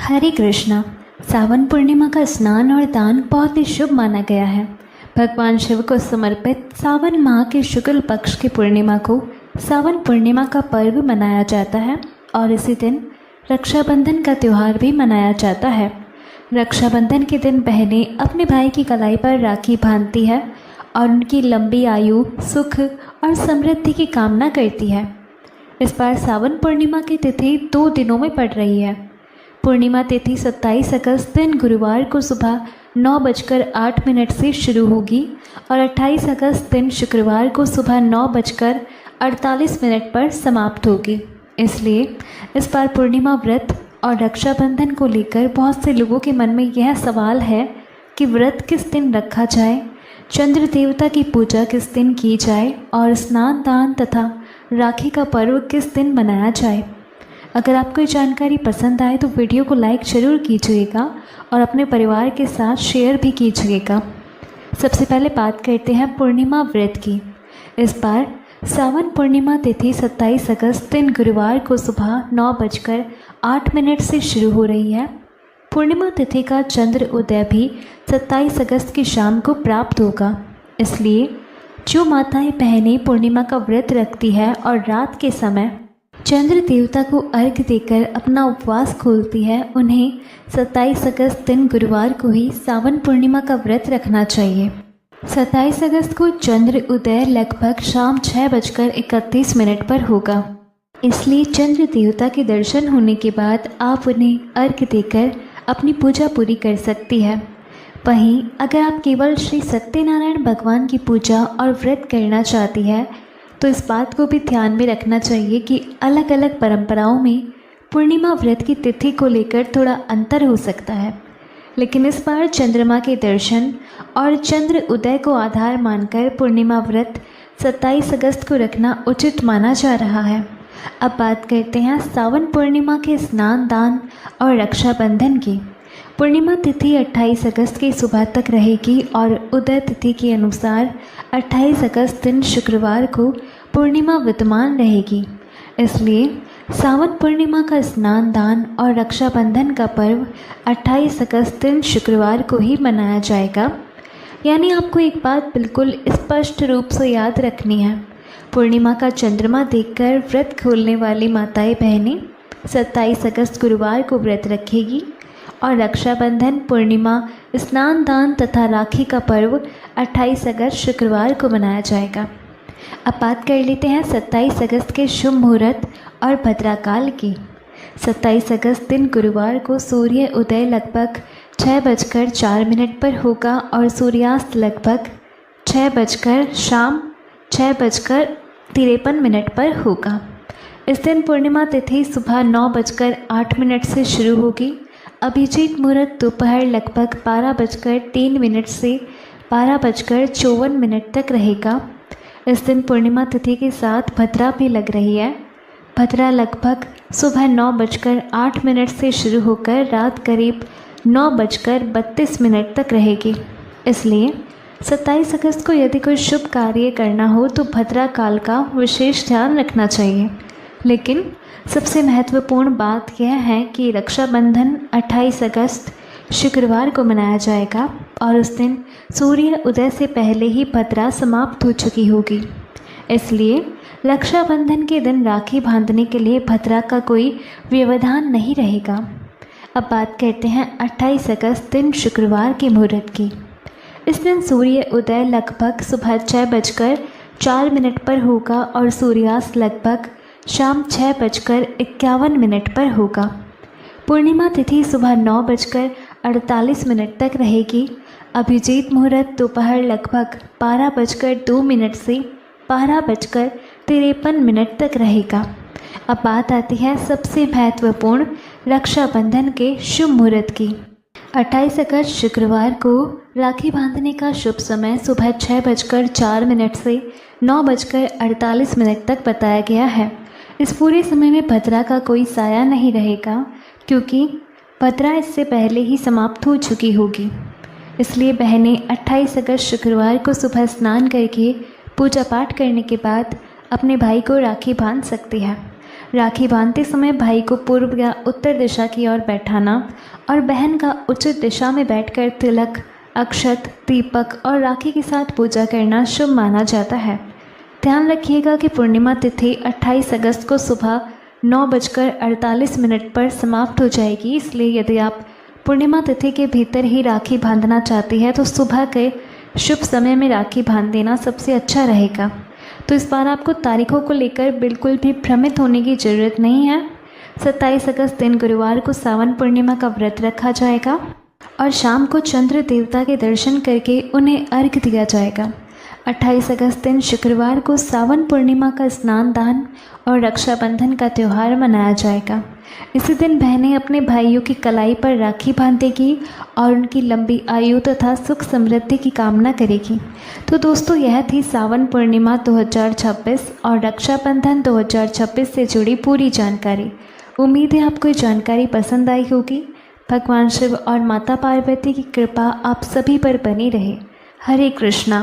हरे कृष्णा। सावन पूर्णिमा का स्नान और दान बहुत ही शुभ माना गया है। भगवान शिव को समर्पित सावन माह के शुक्ल पक्ष की पूर्णिमा को सावन पूर्णिमा का पर्व मनाया जाता है और इसी दिन रक्षाबंधन का त्यौहार भी मनाया जाता है। रक्षाबंधन के दिन बहनें अपने भाई की कलाई पर राखी बांधती है और उनकी लंबी आयु, सुख और समृद्धि की कामना करती है। इस बार सावन पूर्णिमा की तिथि 2 दिनों में पड़ रही है। पूर्णिमा तिथि 27 अगस्त दिन गुरुवार को सुबह 9:08 से शुरू होगी और 28 अगस्त दिन शुक्रवार को सुबह 9:48 पर समाप्त होगी। इसलिए इस बार पूर्णिमा व्रत और रक्षाबंधन को लेकर बहुत से लोगों के मन में यह सवाल है कि व्रत किस दिन रखा जाए, चंद्र देवता की पूजा किस दिन की जाए और स्नान दान तथा राखी का पर्व किस दिन मनाया जाए। अगर आपको ये जानकारी पसंद आए तो वीडियो को लाइक ज़रूर कीजिएगा और अपने परिवार के साथ शेयर भी कीजिएगा। सबसे पहले बात करते हैं पूर्णिमा व्रत की। इस बार सावन पूर्णिमा तिथि 27 अगस्त दिन गुरुवार को सुबह 9:08 से शुरू हो रही है। पूर्णिमा तिथि का चंद्र उदय भी 27 अगस्त की शाम को प्राप्त होगा। इसलिए जो माताएं बहनें पूर्णिमा का व्रत रखती है और रात के समय चंद्र देवता को अर्घ्य देकर अपना उपवास खोलती है, उन्हें 27 अगस्त दिन गुरुवार को ही सावन पूर्णिमा का व्रत रखना चाहिए। 27 अगस्त को चंद्र उदय लगभग शाम 6:31 पर होगा। इसलिए चंद्र देवता के दर्शन होने के बाद आप उन्हें अर्घ्य देकर अपनी पूजा पूरी कर सकती है। वहीं अगर आप केवल श्री सत्यनारायण भगवान की पूजा और व्रत करना चाहती है तो इस बात को भी ध्यान में रखना चाहिए कि अलग अलग परंपराओं में पूर्णिमा व्रत की तिथि को लेकर थोड़ा अंतर हो सकता है, लेकिन इस बार चंद्रमा के दर्शन और चंद्र उदय को आधार मानकर पूर्णिमा व्रत 27 अगस्त को रखना उचित माना जा रहा है। अब बात करते हैं सावन पूर्णिमा के स्नान दान और रक्षाबंधन की। पूर्णिमा तिथि 28 अगस्त की सुबह तक रहेगी और उदय तिथि के अनुसार 28 अगस्त दिन शुक्रवार को पूर्णिमा विद्यमान रहेगी। इसलिए सावन पूर्णिमा का स्नान दान और रक्षाबंधन का पर्व 28 अगस्त दिन शुक्रवार को ही मनाया जाएगा। यानी आपको एक बात बिल्कुल स्पष्ट रूप से याद रखनी है, पूर्णिमा का चंद्रमा देखकर व्रत खोलने वाली माताएं बहनें 27 अगस्त गुरुवार को व्रत रखेगी और रक्षाबंधन, पूर्णिमा, स्नान दान तथा राखी का पर्व 28 अगस्त शुक्रवार को मनाया जाएगा। अब बात कर लेते हैं 27 अगस्त के शुभ मुहूर्त और भद्राकाल की। 27 अगस्त दिन गुरुवार को सूर्य उदय लगभग 6:04 पर होगा और सूर्यास्त लगभग शाम 6:53 पर होगा। इस दिन पूर्णिमा तिथि सुबह 9:08 से शुरू होगी। अभिजीत मुहूर्त दोपहर लगभग 12:03 से 12:54 तक रहेगा। इस दिन पूर्णिमा तिथि के साथ भद्रा भी लग रही है। भद्रा लगभग सुबह 9:08 से शुरू होकर रात करीब 9:32 तक रहेगी। इसलिए 27 अगस्त को यदि कोई शुभ कार्य करना हो तो भद्रा काल का विशेष ध्यान रखना चाहिए। लेकिन सबसे महत्वपूर्ण बात यह है कि रक्षाबंधन 28 अगस्त शुक्रवार को मनाया जाएगा और उस दिन सूर्य उदय से पहले ही भद्रा समाप्त हो चुकी होगी। इसलिए रक्षाबंधन के दिन राखी बांधने के लिए भद्रा का कोई व्यवधान नहीं रहेगा। अब बात करते हैं 28 अगस्त दिन शुक्रवार के मुहूर्त की। इस दिन सूर्य उदय लगभग सुबह 6:04 पर होगा और सूर्यास्त लगभग शाम 6:51 पर होगा। पूर्णिमा तिथि सुबह 9:48 तक रहेगी। अभिजीत मुहूर्त दोपहर लगभग 12:02 से 12:53 तक रहेगा। अब बात आती है सबसे महत्वपूर्ण रक्षाबंधन के शुभ मुहूर्त की। 28 अगस्त शुक्रवार को राखी बांधने का शुभ समय सुबह 6:04 से 9:48 तक बताया गया है। इस पूरे समय में भद्रा का कोई साया नहीं रहेगा क्योंकि भद्रा इससे पहले ही समाप्त हो चुकी होगी। इसलिए बहनें 28 अगस्त शुक्रवार को सुबह स्नान करके पूजा पाठ करने के बाद अपने भाई को राखी बांध सकती है। राखी बांधते समय भाई को पूर्व या उत्तर दिशा की ओर बैठाना और बहन का उचित दिशा में बैठकर तिलक, अक्षत, दीपक और राखी के साथ पूजा करना शुभ माना जाता है। ध्यान रखिएगा कि पूर्णिमा तिथि 28 अगस्त को सुबह 9:48 पर समाप्त हो जाएगी, इसलिए यदि आप पूर्णिमा तिथि के भीतर ही राखी बांधना चाहती है तो सुबह के शुभ समय में राखी बांध देना सबसे अच्छा रहेगा। तो इस बार आपको तारीखों को लेकर बिल्कुल भी भ्रमित होने की ज़रूरत नहीं है। 27 अगस्त दिन गुरुवार को सावन पूर्णिमा का व्रत रखा जाएगा और शाम को चंद्र देवता के दर्शन करके उन्हें अर्घ्य दिया जाएगा। 28 अगस्त दिन शुक्रवार को सावन पूर्णिमा का स्नान दान और रक्षाबंधन का त्यौहार मनाया जाएगा। इसी दिन बहनें अपने भाइयों की कलाई पर राखी बांधेगी और उनकी लंबी आयु तथा सुख समृद्धि की कामना करेगी। तो दोस्तों, यह थी सावन पूर्णिमा 2026 और रक्षाबंधन 2026 से जुड़ी पूरी जानकारी। उम्मीद है आपको ये जानकारी पसंद आई होगी। भगवान शिव और माता पार्वती की कृपा आप सभी पर बनी रहे। हरे कृष्णा।